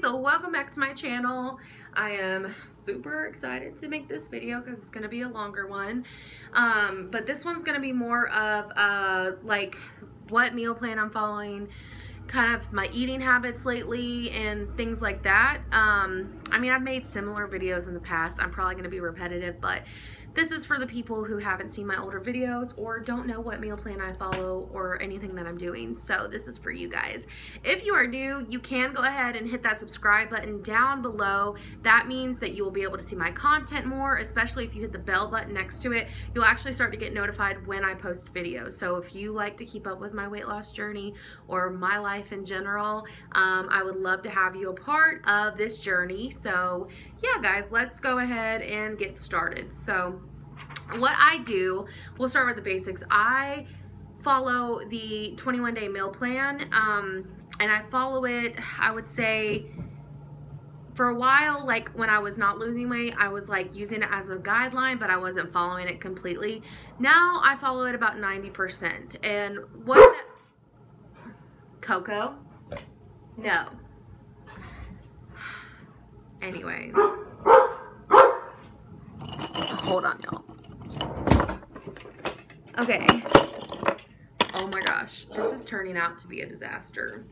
guys, welcome back to my channel. I am super excited to make this video because it's going to be a longer one, but this one's going to be more of like what meal plan I'm following, kind of my eating habits lately and things like that. I mean, I've made similar videos in the past. I'm probably going to be repetitive, but this is for the people who haven't seen my older videos or don't know what meal plan I follow or anything that I'm doing. So this is for you guys. If you are new, you can go ahead and hit that subscribe button down below. That means that you will be able to see my content more, especially if you hit the bell button next to it. You'll actually start to get notified when I post videos. So if you like to keep up with my weight loss journey or my life in general, I would love to have you a part of this journey. So yeah, guys, let's go ahead and get started. So what I do, we'll start with the basics. I follow the 21-day meal plan, and I follow it, I would say, for a while, like when I was not losing weight, I was like using it as a guideline, but I wasn't following it completely. Now I follow it about 90%. And what's that? Coco? No. Anyway. Hold on, y'all. Okay. Oh my gosh. This is turning out to be a disaster.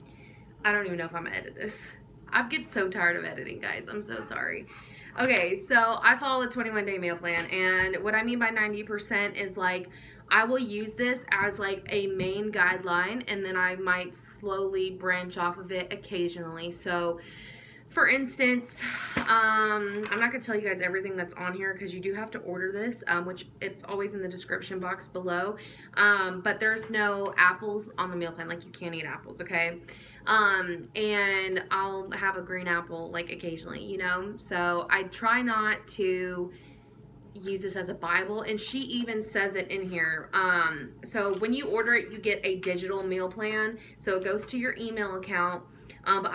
I don't even know if I'm gonna edit this. I get so tired of editing, guys. I'm so sorry. Okay, so I follow the 21-day meal plan, and what I mean by 90% is like I will use this as like a main guideline, and then I might slowly branch off of it occasionally. So for instance, I'm not going to tell you guys everything that's on here because you do have to order this, which it's always in the description box below. But there's no apples on the meal plan. Like, you can't eat apples, okay? And I'll have a green apple, like, occasionally, you know? So I try not to use this as a Bible, and she even says it in here. So when you order it, you get a digital meal plan. So it goes to your email account. But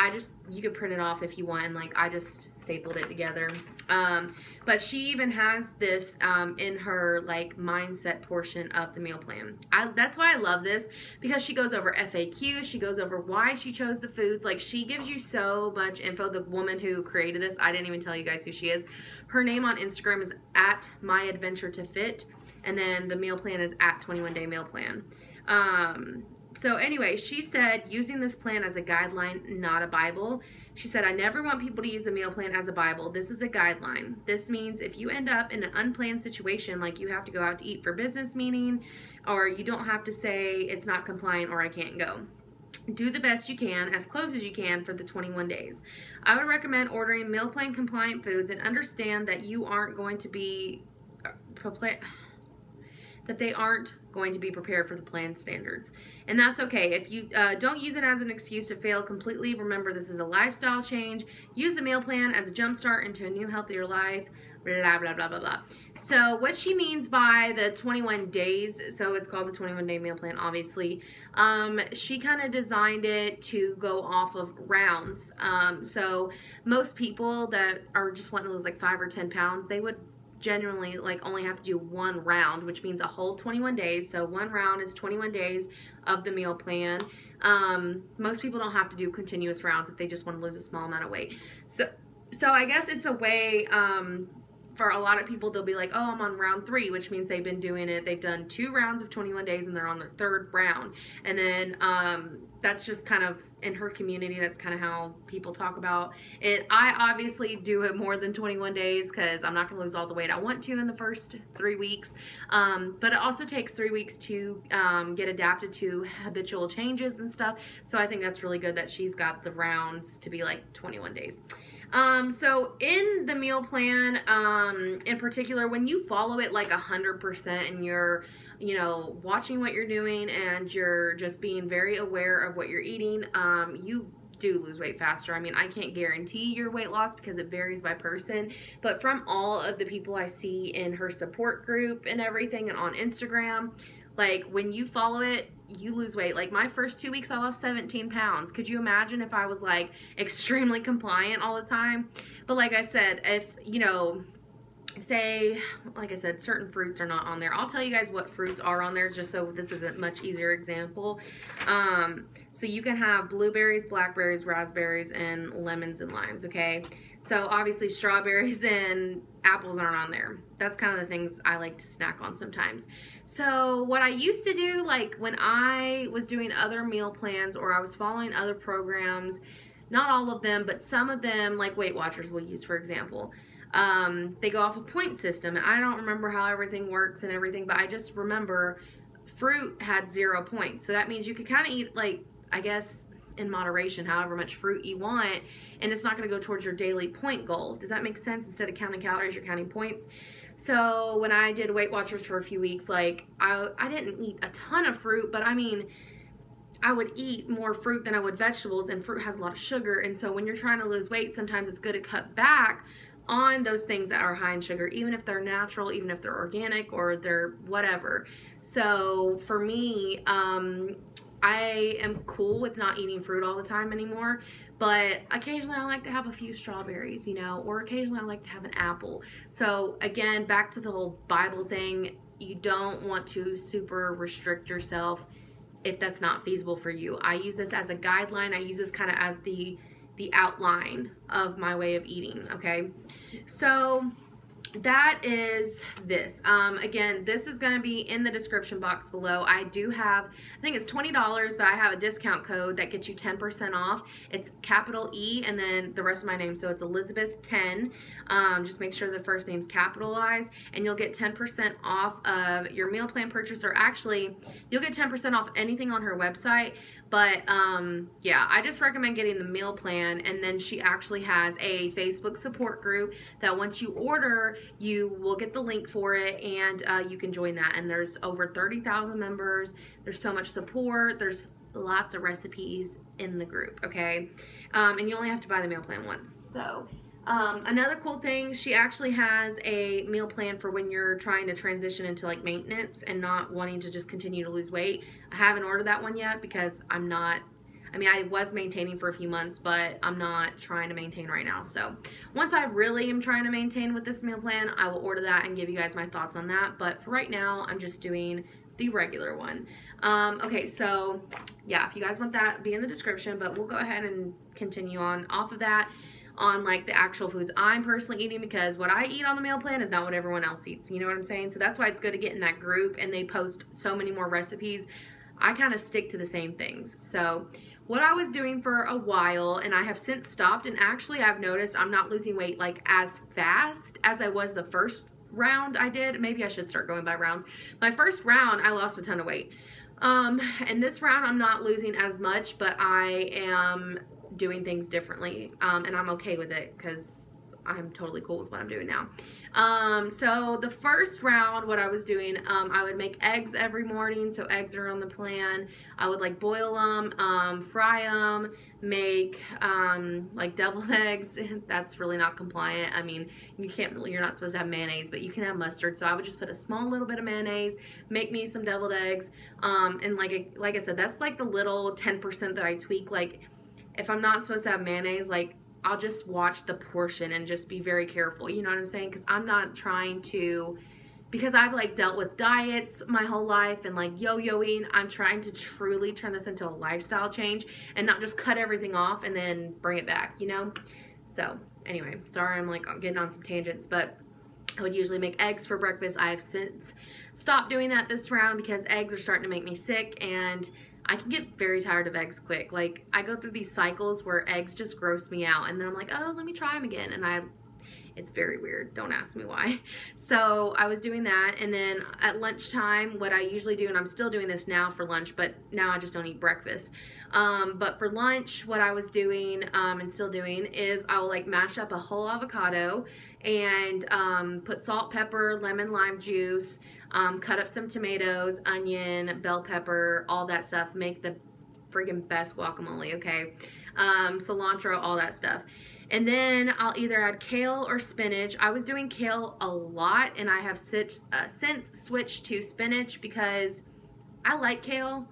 you could print it off if you want, and like I just stapled it together. But she even has this in her like mindset portion of the meal plan. That's why I love this, because she goes over FAQ, she goes over why she chose the foods. Like, she gives you so much info. The woman who created this, I didn't even tell you guys who she is. Her name on Instagram is @myadventuretofit, and then the meal plan is @21-day meal plan. So anyway, she said, using this plan as a guideline, not a Bible. She said, I never want people to use a meal plan as a Bible. This is a guideline. This means if you end up in an unplanned situation, like you have to go out to eat for business meeting, or you don't have to say it's not compliant or I can't go. Do the best you can, as close as you can, for the 21 days. I would recommend ordering meal plan compliant foods and understand that you aren't going to be they aren't going to be prepared for the plan standards. And that's okay. If you don't use it as an excuse to fail completely, remember this is a lifestyle change. Use the meal plan as a jump start into a new, healthier life, blah, blah, blah, blah, blah. So what she means by the 21 days, so it's called the 21-day meal plan, obviously. She kind of designed it to go off of rounds. So most people that are just wanting to lose like 5 or 10 pounds, they would generally like only have to do one round, which means a whole 21 days. So one round is 21 days of the meal plan. Most people don't have to do continuous rounds if they just want to lose a small amount of weight. So I guess it's a way, for a lot of people, they'll be like, oh, I'm on round 3, which means they've been doing it. They've done 2 rounds of 21 days and they're on their 3rd round. And then that's just kind of, in her community, that's kind of how people talk about it. I obviously do it more than 21 days because I'm not going to lose all the weight I want to in the first 3 weeks. But it also takes 3 weeks to get adapted to habitual changes and stuff. So I think that's really good that she's got the rounds to be like 21 days. So in the meal plan, in particular, when you follow it like 100% and you're, you know, watching what you're doing and you're just being very aware of what you're eating, you do lose weight faster. I mean, I can't guarantee your weight loss because it varies by person, but from all of the people I see in her support group and everything and on Instagram, like when you follow it, you lose weight. Like my first 2 weeks, I lost 17 pounds. Could you imagine if I was like extremely compliant all the time? But like I said, if, you know, say, like I said, certain fruits are not on there. I'll tell you guys what fruits are on there just so this is a much easier example. So you can have blueberries, blackberries, raspberries, and lemons and limes, okay? So obviously strawberries and apples aren't on there. That's kind of the things I like to snack on sometimes. So what I used to do, like when I was doing other meal plans or I was following other programs, not all of them, but some of them, like Weight Watchers we'll use for example, they go off a point system, and I don't remember how everything works and everything, but I just remember fruit had 0 points. So that means you could kind of eat, like, I guess in moderation, however much fruit you want, and it's not going to go towards your daily point goal. Does that make sense? Instead of counting calories, you're counting points. So when I did Weight Watchers for a few weeks, like I didn't eat a ton of fruit, but I mean, I would eat more fruit than I would vegetables, and fruit has a lot of sugar. And so when you're trying to lose weight, sometimes it's good to cut back on those things that are high in sugar, even if they're natural, even if they're organic or they're whatever. So for me, I am cool with not eating fruit all the time anymore, but occasionally I like to have a few strawberries, you know, or occasionally I like to have an apple. So again, back to the whole Bible thing, you don't want to super restrict yourself if that's not feasible for you. I use this as a guideline. I use this kind of as the outline of my way of eating, okay? So that is this. Again, this is going to be in the description box below. I do have, I think it's $20, but I have a discount code that gets you 10% off. It's capital E and then the rest of my name, so it's Elizabeth 10. Just make sure the first name's capitalized, and you'll get 10% off of your meal plan purchase, or actually, you'll get 10% off anything on her website. But yeah, I just recommend getting the meal plan, and then she actually has a Facebook support group that once you order, you will get the link for it, and you can join that. And there's over 30,000 members. There's so much support. There's lots of recipes in the group, okay? And you only have to buy the meal plan once. So another cool thing, she actually has a meal plan for when you're trying to transition into like maintenance and not wanting to just continue to lose weight. I haven't ordered that one yet because I'm not, I mean, I was maintaining for a few months, but I'm not trying to maintain right now. So once I really am trying to maintain with this meal plan, I will order that and give you guys my thoughts on that. But for right now, I'm just doing the regular one. Okay, so yeah, if you guys want that, be in the description, but we'll go ahead and continue on off of that on like the actual foods I'm personally eating, because what I eat on the meal plan is not what everyone else eats. You know what I'm saying? So that's why it's good to get in that group, and they post so many more recipes. I kind of stick to the same things. So what I was doing for a while, and I have since stopped, and actually I've noticed I'm not losing weight like as fast as I was the first round I did. Maybe I should start going by rounds. My first round, I lost a ton of weight. And this round I'm not losing as much, but I am doing things differently, and I'm okay with it because I'm totally cool with what I'm doing now. So the first round, what I was doing, I would make eggs every morning. So eggs are on the plan. I would like boil them, fry them, make like deviled eggs. That's really not compliant. I mean, you're not supposed to have mayonnaise, but you can have mustard. So I would just put a small little bit of mayonnaise, make me some deviled eggs, and like I said, that's like the little 10% that I tweak. Like if I'm not supposed to have mayonnaise, like I'll just watch the portion and just be very careful, you know what I'm saying? Because I'm not trying to, because I've like dealt with diets my whole life and like yo-yoing, I'm trying to truly turn this into a lifestyle change and not just cut everything off and then bring it back, you know? So anyway, sorry I'm like getting on some tangents, but I would usually make eggs for breakfast. I have since stopped doing that this round because eggs are starting to make me sick, and I can get very tired of eggs quick. Like I go through these cycles where eggs just gross me out, and then I'm like, oh, let me try them again, and it's very weird. Don't ask me why. So I was doing that, and then at lunchtime, what I usually do, and I'm still doing this now for lunch, but now I just don't eat breakfast. But for lunch, what I was doing and still doing is I will like mash up a whole avocado and put salt, pepper, lemon, lime juice, cut up some tomatoes, onion, bell pepper, all that stuff. Make the friggin' best guacamole, okay? Cilantro, all that stuff. And then I'll either add kale or spinach. I was doing kale a lot, and I have since switched to spinach because I like kale,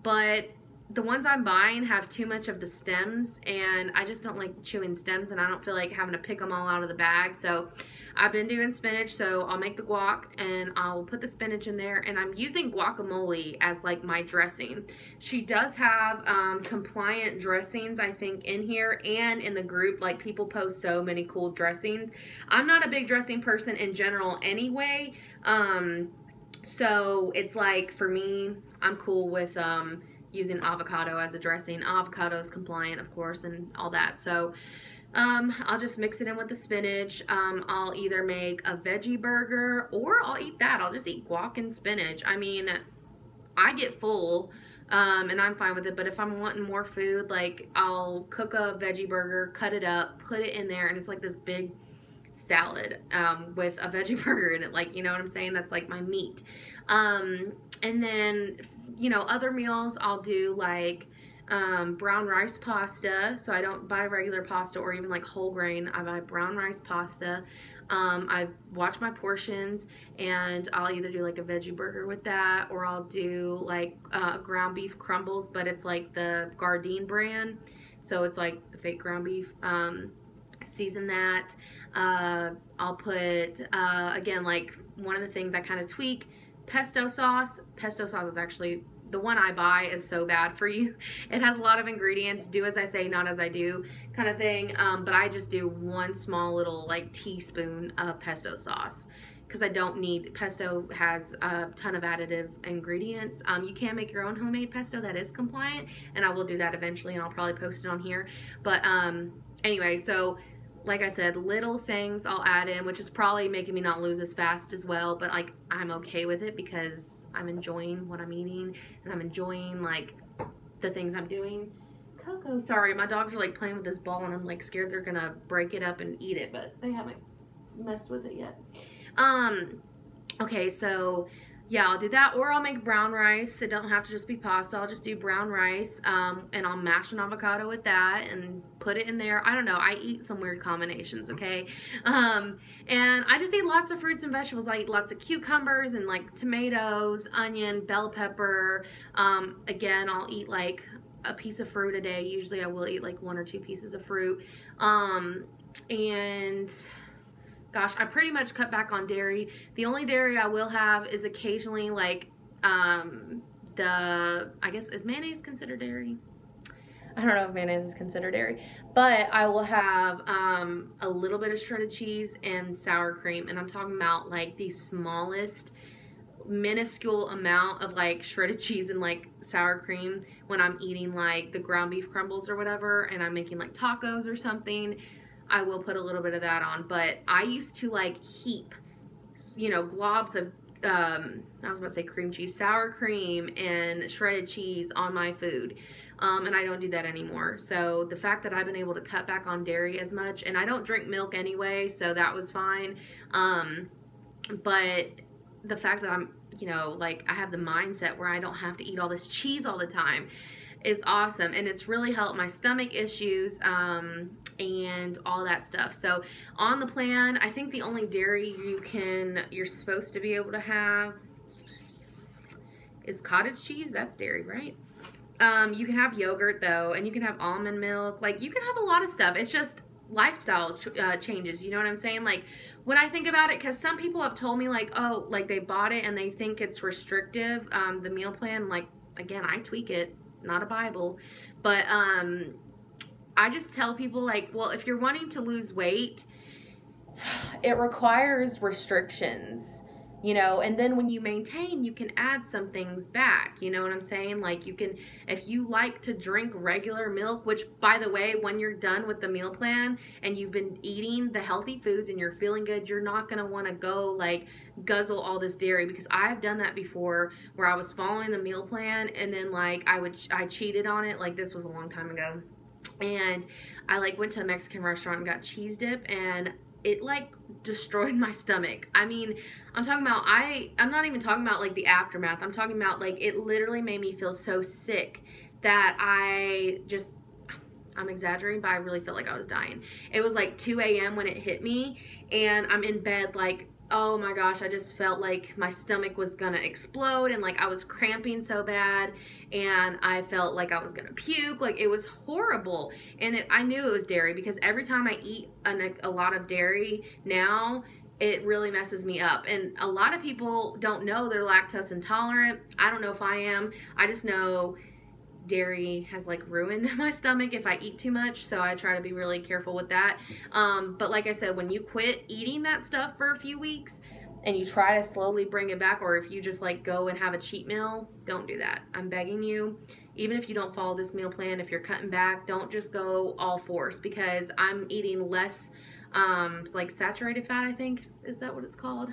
but the ones I'm buying have too much of the stems, and I just don't like chewing stems, and I don't feel like having to pick them all out of the bag. So I've been doing spinach, so I'll make the guac and I'll put the spinach in there, and I'm using guacamole as like my dressing. She does have compliant dressings, I think, in here and in the group. Like, people post so many cool dressings. I'm not a big dressing person in general anyway, so it's like, for me, I'm cool with using avocado as a dressing. Avocado is compliant, of course, and all that. So I'll just mix it in with the spinach. I'll either make a veggie burger or I'll eat that. I'll just eat guac and spinach. I mean, I get full, and I'm fine with it. But if I'm wanting more food, like, I'll cook a veggie burger, cut it up, put it in there, and it's like this big salad with a veggie burger in it. Like, you know what I'm saying? That's like my meat. And then, you know, other meals I'll do like brown rice pasta. So I don't buy regular pasta or even like whole grain. I buy brown rice pasta. I watch my portions, and I'll either do like a veggie burger with that, or I'll do like ground beef crumbles, but it's like the Gardein brand. So it's like the fake ground beef. Season that. I'll put, again, like, one of the things I kind of tweak, pesto sauce. Pesto sauce is actually, the one I buy is so bad for you. It has a lot of ingredients, do as I say, not as I do kind of thing. But I just do one small little, like, teaspoon of pesto sauce, because I don't need, pesto has a ton of additive ingredients. You can make your own homemade pesto that is compliant, and I will do that eventually, and I'll probably post it on here. But anyway, so like I said, little things I'll add in, which is probably making me not lose as fast as well, but like, I'm okay with it because I'm enjoying what I'm eating, and I'm enjoying like the things I'm doing. Coco, sorry, my dogs are like playing with this ball, and I'm like scared they're gonna break it up and eat it, but they haven't messed with it yet. Okay, so yeah, I'll do that, or I'll make brown rice. It don't have to just be pasta. I'll just do brown rice, and I'll mash an avocado with that and put it in there. I don't know. I eat some weird combinations, okay? And I just eat lots of fruits and vegetables. I eat lots of cucumbers and like tomatoes, onion, bell pepper. Again, I'll eat like a piece of fruit a day. Usually I will eat like 1 or 2 pieces of fruit. And gosh, I pretty much cut back on dairy. The only dairy I will have is occasionally like I guess, is mayonnaise considered dairy? I don't know if mayonnaise is considered dairy, but I will have a little bit of shredded cheese and sour cream, and I'm talking about like the smallest minuscule amount of like shredded cheese and like sour cream when I'm eating like the ground beef crumbles or whatever, and I'm making like tacos or something. I will put a little bit of that on, but I used to like heap, you know, globs of, I was about to say cream cheese, sour cream and shredded cheese on my food. And I don't do that anymore. So the fact that I've been able to cut back on dairy as much, and I don't drink milk anyway, so that was fine. But the fact that I'm, you know, like, I have the mindset where I don't have to eat all this cheese all the time is awesome, and it's really helped my stomach issues and all that stuff. So on the plan, I think the only dairy you're supposed to be able to have is cottage cheese. That's dairy, right? You can have yogurt though, and you can have almond milk. Like, you can have a lot of stuff. It's just lifestyle changes, you know what I'm saying? Like, when I think about it, because some people have told me like, oh, like they bought it and they think it's restrictive, the meal plan. Like, again, I tweak it, not a Bible, but I just tell people like, well, if you're wanting to lose weight, it requires restrictions, you know, and then when you maintain, you can add some things back, you know what I'm saying? Like, you can, if you like to drink regular milk, which, by the way, when you're done with the meal plan and you've been eating the healthy foods and you're feeling good, you're not going to want to go like guzzle all this dairy, because I've done that before where I was following the meal plan and then like I cheated on it. Like, this was a long time ago, and I like went to a Mexican restaurant and got cheese dip, and it like destroyed my stomach. I mean, I'm talking about, I'm not even talking about like the aftermath. I'm talking about like, it literally made me feel so sick that I'm exaggerating, but I really felt like I was dying. It was like 2 a.m. when it hit me, and I'm in bed like, oh my gosh, I just felt like my stomach was gonna explode, and like I was cramping so bad, and I felt like I was gonna puke. Like, it was horrible, and I knew it was dairy, because every time I eat a lot of dairy now, it really messes me up. And a lot of people don't know they're lactose intolerant. I don't know if I am. I just know dairy has like ruined my stomach if I eat too much, so I try to be really careful with that. But like I said, when you quit eating that stuff for a few weeks and you try to slowly bring it back, or if you just like go and have a cheat meal, don't do that. I'm begging you. Even if you don't follow this meal plan, if you're cutting back, don't just go all force, because I'm eating less like saturated fat, I think. Is that what it's called?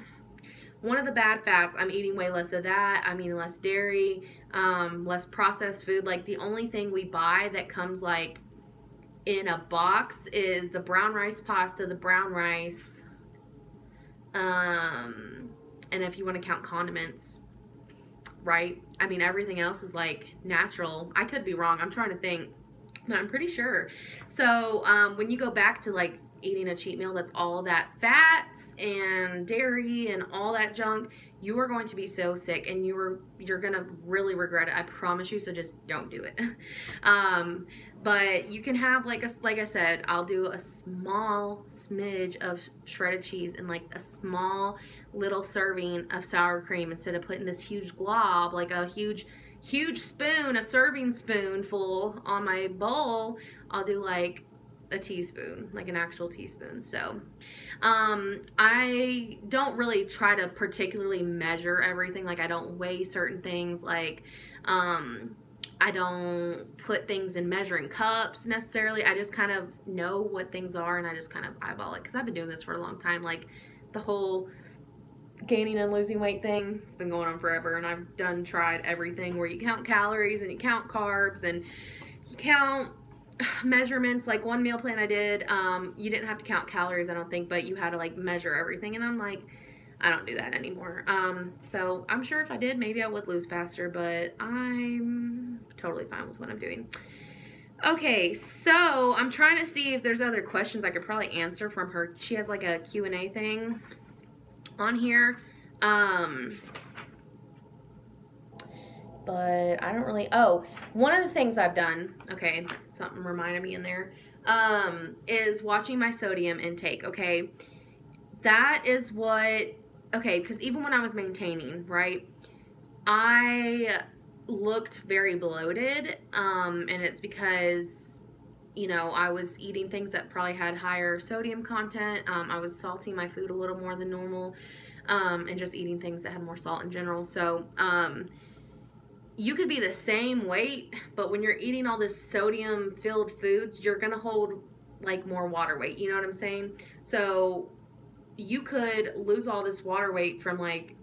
One of the bad fats. I'm eating way less of that. I'm eating less dairy, less processed food. Like the only thing we buy that comes like in a box is the brown rice pasta, the brown rice, and if you want to count condiments, right? I mean, everything else is like natural. I could be wrong. I'm trying to think, but I'm pretty sure. So when you go back to like eating a cheat meal that's all that fats and dairy and all that junk, you are going to be so sick, and you're gonna really regret it. I promise you. So just don't do it. But you can have like I said, I'll do a small smidge of shredded cheese and like a small little serving of sour cream, instead of putting this huge glob, like a huge spoon, a serving spoonful on my bowl. I'll do like a teaspoon, like an actual teaspoon. So I don't really try to particularly measure everything. Like I don't weigh certain things. Like I don't put things in measuring cups necessarily. I just kind of know what things are, and I just kind of eyeball it, because I've been doing this for a long time. Like the whole gaining and losing weight thing, it's been going on forever, and I've tried everything where you count calories and you count carbs and you count measurements. Like one meal plan I did, you didn't have to count calories, I don't think, but you had to like measure everything, and I'm like, I don't do that anymore. So I'm sure if I did, maybe I would lose faster, but I'm totally fine with what I'm doing. Okay, so I'm trying to see if there's other questions I could probably answer from her. She has like a Q&A thing on here. But I don't really, one of the things I've done, okay, something reminded me in there, is watching my sodium intake, okay? That is what, okay, because even when I was maintaining, right, I looked very bloated, and it's because, you know, I was eating things that probably had higher sodium content. I was salting my food a little more than normal, and just eating things that had more salt in general. So, you could be the same weight, but when you're eating all this sodium filled foods, you're gonna hold like more water weight, you know what I'm saying? So you could lose all this water weight from like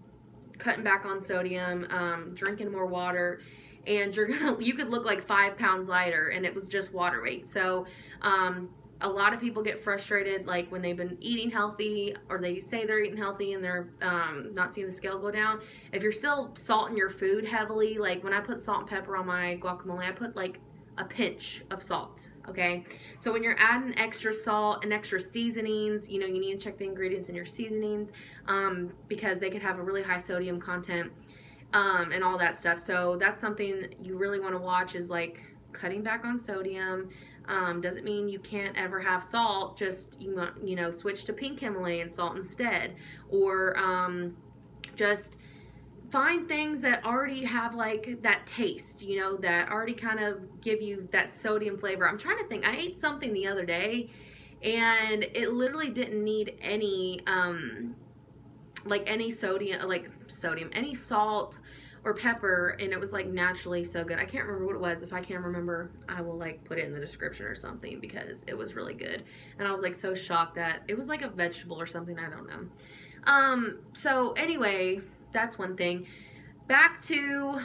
cutting back on sodium, drinking more water, and you could look like 5 pounds lighter, and it was just water weight. So a lot of people get frustrated like when they've been eating healthy, or they say they're eating healthy and they're not seeing the scale go down. If you're still salting your food heavily, like when I put salt and pepper on my guacamole, I put like a pinch of salt, okay? So when you're adding extra salt and extra seasonings, you know, you need to check the ingredients in your seasonings, because they could have a really high sodium content, and all that stuff. So that's something you really want to watch, is like cutting back on sodium. Doesn't mean you can't ever have salt, just, you know, switch to pink Himalayan salt instead, or just find things that already have like that taste, you know, that already kind of give you that sodium flavor. I'm trying to think. I ate something the other day, and it literally didn't need any like any any salt or pepper, and it was like naturally so good. I can't remember what it was. If I can remember, I will like put it in the description or something, because it was really good. And I was like so shocked that it was like a vegetable or something, I don't know. So anyway, that's one thing. Back to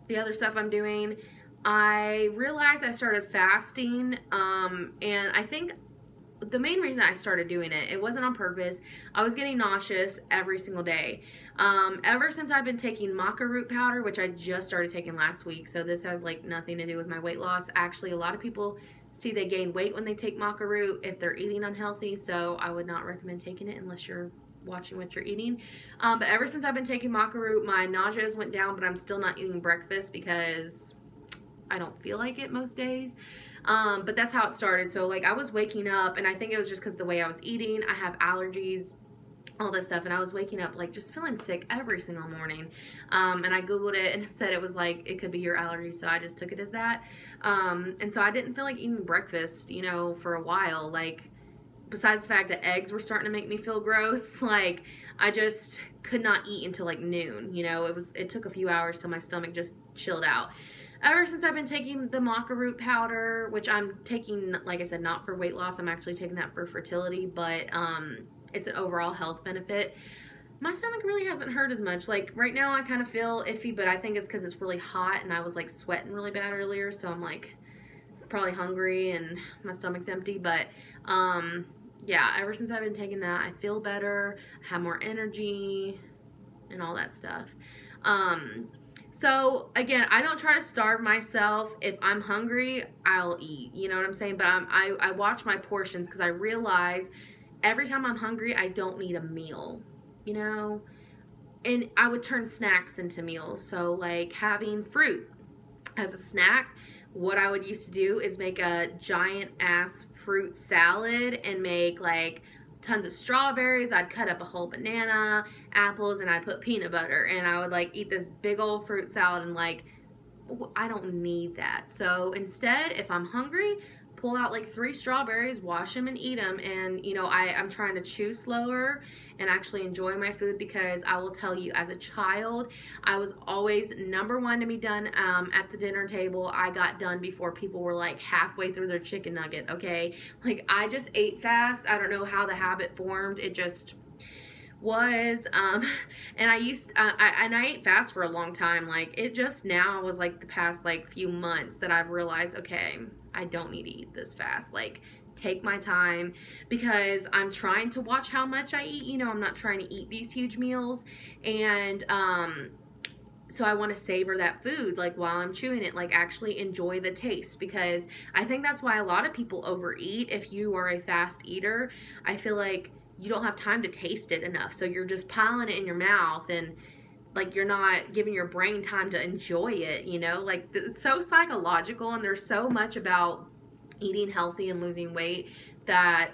the other stuff I'm doing. I realized I started fasting, and I think the main reason I started doing it, it wasn't on purpose. I was getting nauseous every single day. Ever since I've been taking maca root powder, which I just started taking last week, so this has like nothing to do with my weight loss. Actually, a lot of people see they gain weight when they take maca root if they're eating unhealthy, so I would not recommend taking it unless you're watching what you're eating. But ever since I've been taking maca root, my nausea went down, but I'm still not eating breakfast because I don't feel like it most days. But that's how it started. So like I was waking up, and I think it was just because the way I was eating. I have allergies all this stuff, and I was waking up like just feeling sick every single morning. And I googled it and it said it was like it could be your allergies, so I just took it as that. And so I didn't feel like eating breakfast, you know, for a while. Like, besides the fact that eggs were starting to make me feel gross, like I just could not eat until like noon. You know, it took a few hours till my stomach just chilled out. Ever since I've been taking the maca root powder, which I'm taking, like I said, not for weight loss, I'm actually taking that for fertility, but it's an overall health benefit. My stomach really hasn't hurt as much. Like right now I kind of feel iffy, but I think it's because it's really hot and I was like sweating really bad earlier, so I'm like probably hungry and my stomach's empty. But yeah, ever since I've been taking that, I feel better, I have more energy and all that stuff. So again, I don't try to starve myself. If I'm hungry, I'll eat, you know what I'm saying? But I watch my portions, because I realize every time I'm hungry, I don't need a meal, you know? And I would turn snacks into meals. So like having fruit as a snack, what I would used to do is make a giant ass fruit salad and make like tons of strawberries. I'd cut up a whole banana, apples, and I'd put peanut butter, and I would like eat this big old fruit salad, and like I don't need that. So instead, if I'm hungry, pull out like 3 strawberries, wash them and eat them. And you know, I'm trying to chew slower and actually enjoy my food, because I will tell you, as a child, I was always #1 to be done at the dinner table. I got done before people were like halfway through their chicken nugget, okay? Like I just ate fast. I don't know how the habit formed. It just was. And I ate fast for a long time. Like it just now was like the past like few months that I've realized, okay, I don't need to eat this fast. Like, take my time, because I'm trying to watch how much I eat. You know, I'm not trying to eat these huge meals. And so I want to savor that food, like while I'm chewing it, like actually enjoy the taste, because I think that's why a lot of people overeat. If you are a fast eater, I feel like you don't have time to taste it enough. So you're just piling it in your mouth, and like you're not giving your brain time to enjoy it, you know? Like it's so psychological, and there's so much about eating healthy and losing weight that,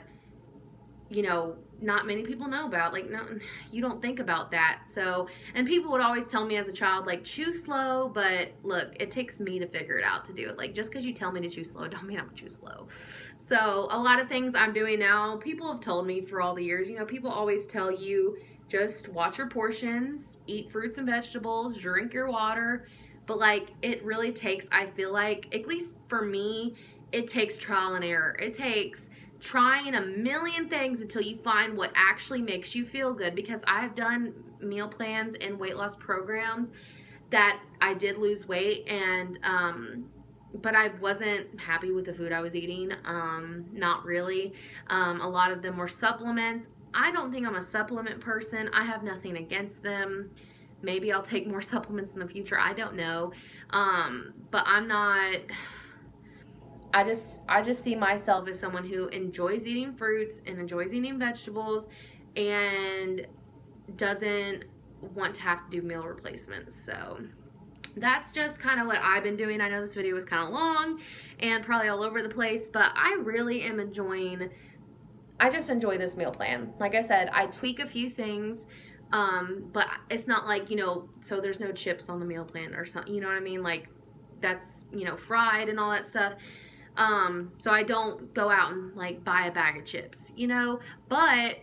you know, not many people know about. Like, no, you don't think about that. So, and people would always tell me as a child, like, chew slow, but look, it takes me to figure it out to do it. Like, just because you tell me to chew slow, don't mean I'm gonna chew slow. So a lot of things I'm doing now, people have told me for all the years, you know, people always tell you, just watch your portions, eat fruits and vegetables, drink your water. But like, it really takes, I feel like, at least for me, it takes trial and error. It takes trying a million things until you find what actually makes you feel good. Because I've done meal plans and weight loss programs that I did lose weight, and but I wasn't happy with the food I was eating. Not really. A lot of them were supplements. I don't think I'm a supplement person. I have nothing against them. Maybe I'll take more supplements in the future. I don't know. But I'm not... I just see myself as someone who enjoys eating fruits and enjoys eating vegetables and doesn't want to have to do meal replacements. So that's just kind of what I've been doing. I know this video was kind of long and probably all over the place, but I really am enjoying, I just enjoy this meal plan. Like I said, I tweak a few things, but it's not like, you know, so there's no chips on the meal plan or something, you know what I mean? Like that's, you know, fried and all that stuff. So I don't go out and like buy a bag of chips, you know, but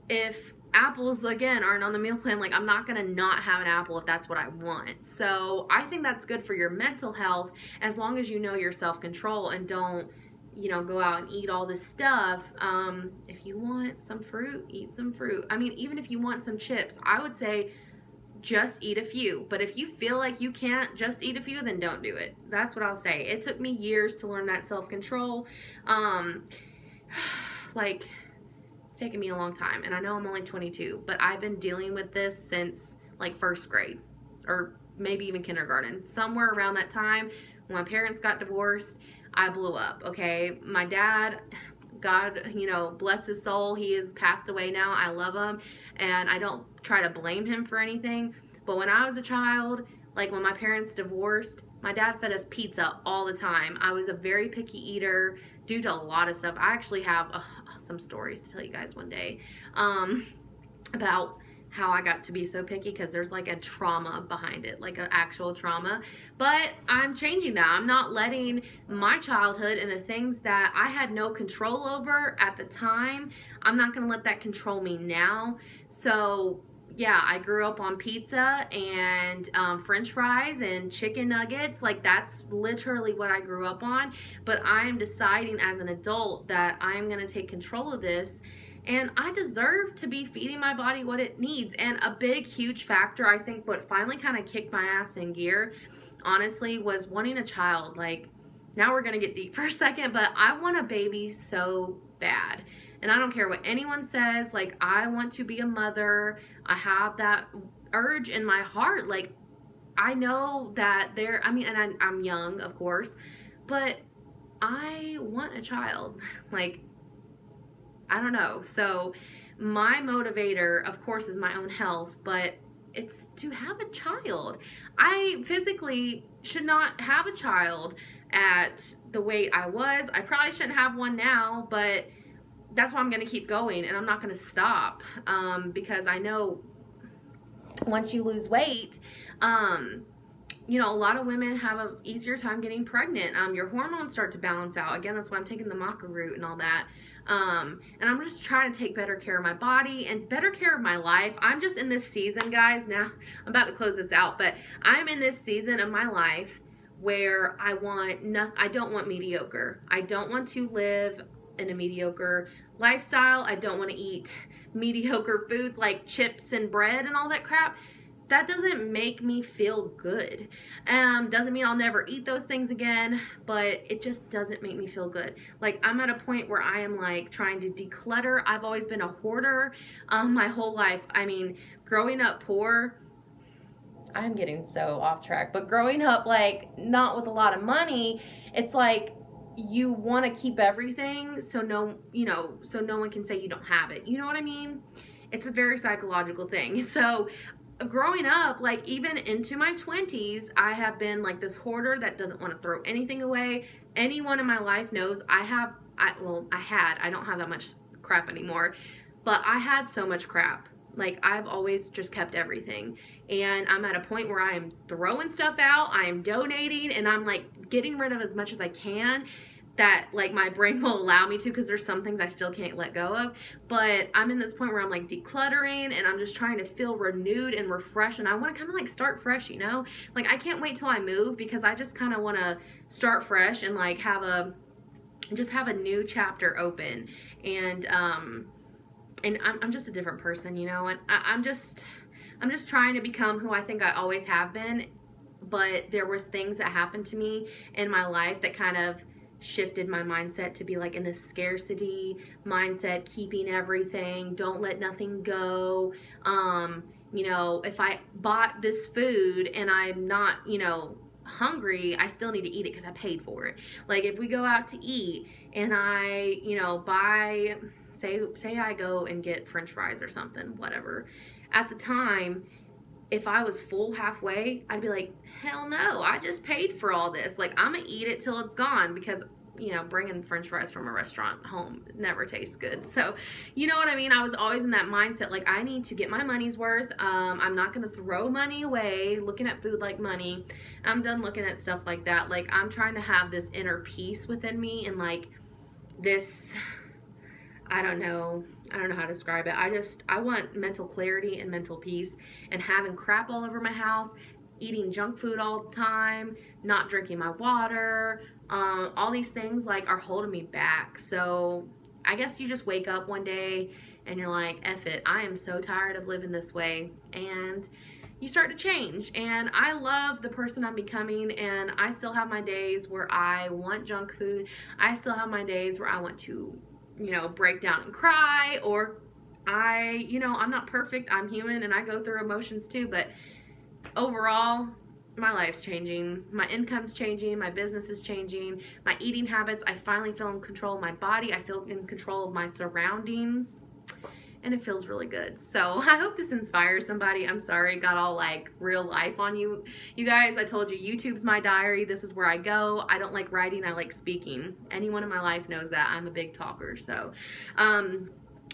if apples again aren't on the meal plan, like I'm not gonna not have an apple if that's what I want. So I think that's good for your mental health, as long as you know your self-control and don't, you know, go out and eat all this stuff. If you want some fruit, eat some fruit. I mean, even if you want some chips, I would say just eat a few. But if you feel like you can't just eat a few, then don't do it. That's what I'll say. It took me years to learn that self-control. Like, it's taken me a long time, and I know I'm only 22, but I've been dealing with this since like first grade, or maybe even kindergarten. Somewhere around that time, when my parents got divorced, I blew up, okay? My dad, God, you know, bless his soul, he has passed away now. I love him, and I don't try to blame him for anything. But when I was a child, like when my parents divorced, my dad fed us pizza all the time. I was a very picky eater due to a lot of stuff. I actually have some stories to tell you guys one day. about how I got to be so picky, because there's like a trauma behind it, like an actual trauma. But I'm changing that. I'm not letting my childhood and the things that I had no control over at the time, I'm not going to let that control me now. So yeah, I grew up on pizza and French fries and chicken nuggets. Like, that's literally what I grew up on. But I am deciding as an adult that I'm going to take control of this, and I deserve to be feeding my body what it needs. And a big, huge factor, I think, what finally kind of kicked my ass in gear, honestly, was wanting a child. Like, now we're going to get deep for a second, but I want a baby so bad. And I don't care what anyone says. Like, I want to be a mother. I have that urge in my heart. Like, I know that I mean, and I'm young, of course, but I want a child. Like, I don't know. So my motivator, of course, is my own health, but it's to have a child. I physically should not have a child at the weight I was. I probably shouldn't have one now, but that's why I'm going to keep going, and I'm not going to stop, because I know once you lose weight, you know, a lot of women have an easier time getting pregnant. Your hormones start to balance out. Again, that's why I'm taking the maca root and all that. And I'm just trying to take better care of my body and better care of my life. I'm just in this season, guys. Now, I'm about to close this out, but I'm in this season of my life where I don't want mediocre. I don't want to live in a mediocre lifestyle. I don't want to eat mediocre foods like chips and bread and all that crap. That doesn't make me feel good. Doesn't mean I'll never eat those things again, but it just doesn't make me feel good. Like, I'm at a point where I am like trying to declutter. I've always been a hoarder my whole life. I mean, growing up poor, I'm getting so off track, but growing up like not with a lot of money, it's like you want to keep everything so no one can say you don't have it. You know what I mean? It's a very psychological thing. So growing up, like even into my 20s, I have been like this hoarder that doesn't want to throw anything away. Anyone in my life knows I don't have that much crap anymore, but I had so much crap. Like, I've always just kept everything, and I'm at a point where I am throwing stuff out, I am donating, and I'm like getting rid of as much as I can that like my brain will allow me to, because there's some things I still can't let go of. But I'm in this point where I'm like decluttering, and I'm just trying to feel renewed and refreshed, and I want to kind of like start fresh, you know? Like, I can't wait till I move, because I just kind of want to start fresh and like have a new chapter open. And I'm just a different person, you know, and I'm just trying to become who I think I always have been. But there was things that happened to me in my life that kind of shifted my mindset to be like in this scarcity mindset, keeping everything, don't let nothing go. You know, if I bought this food and I'm not, you know, hungry, I still need to eat it because I paid for it. Like, if we go out to eat and I, you know, buy, say I go and get French fries or something, whatever. At the time, if I was full halfway, I'd be like, hell no, I just paid for all this. Like, I'm gonna eat it till it's gone, because, you know, bringing French fries from a restaurant home never tastes good. So, you know what I mean? I was always in that mindset, like, I need to get my money's worth. I'm not gonna throw money away, looking at food like money. I'm done looking at stuff like that. Like, I'm trying to have this inner peace within me, and like this, I don't know how to describe it. I want mental clarity and mental peace, and having crap all over my house, eating junk food all the time, not drinking my water, all these things like are holding me back. So I guess you just wake up one day and you're like, F it, I am so tired of living this way, and you start to change. And I love the person I'm becoming, and I still have my days where I want junk food. I still have my days where I want to, you know, break down and cry, or you know, I'm not perfect, I'm human, and I go through emotions too. But overall, my life's changing, my income's changing, my business is changing, my eating habits, I finally feel in control of my body, I feel in control of my surroundings, and it feels really good. So I hope this inspires somebody. I'm sorry, got all like real life on you guys. I told you, YouTube's my diary. This is where I go. I don't like writing, I like speaking. Anyone in my life knows that. I'm a big talker. So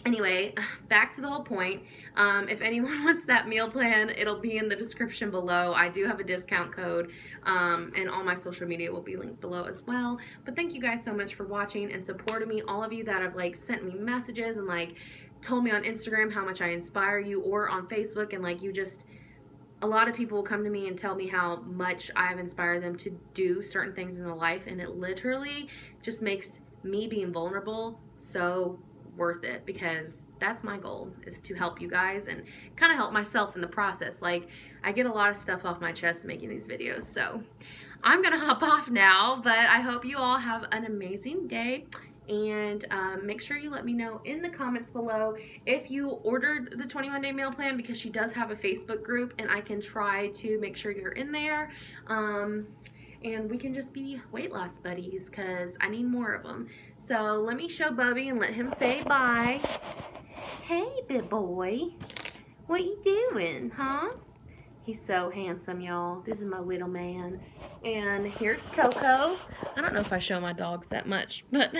Anyway, back to the whole point. If anyone wants that meal plan, it'll be in the description below. I do have a discount code, and all my social media will be linked below as well. But thank you guys so much for watching and supporting me. All of you that have like sent me messages and like told me on Instagram how much I inspire you, or on Facebook, and like you just, a lot of people will come to me and tell me how much I've inspired them to do certain things in their life, and it literally just makes me being vulnerable so worth it, because that's my goal, is to help you guys and kind of help myself in the process. Like, I get a lot of stuff off my chest making these videos, so I'm gonna hop off now, but I hope you all have an amazing day. And make sure you let me know in the comments below if you ordered the 21-day meal plan, because she does have a Facebook group and I can try to make sure you're in there, and we can just be weight loss buddies, because I need more of them. So let me show Bubby and let him say bye. Hey, big boy, what you doing, huh? He's so handsome, y'all. This is my little man. And here's Coco. I don't know if I show my dogs that much, but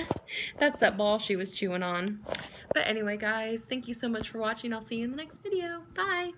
that's that ball she was chewing on. But anyway, guys, thank you so much for watching. I'll see you in the next video. Bye.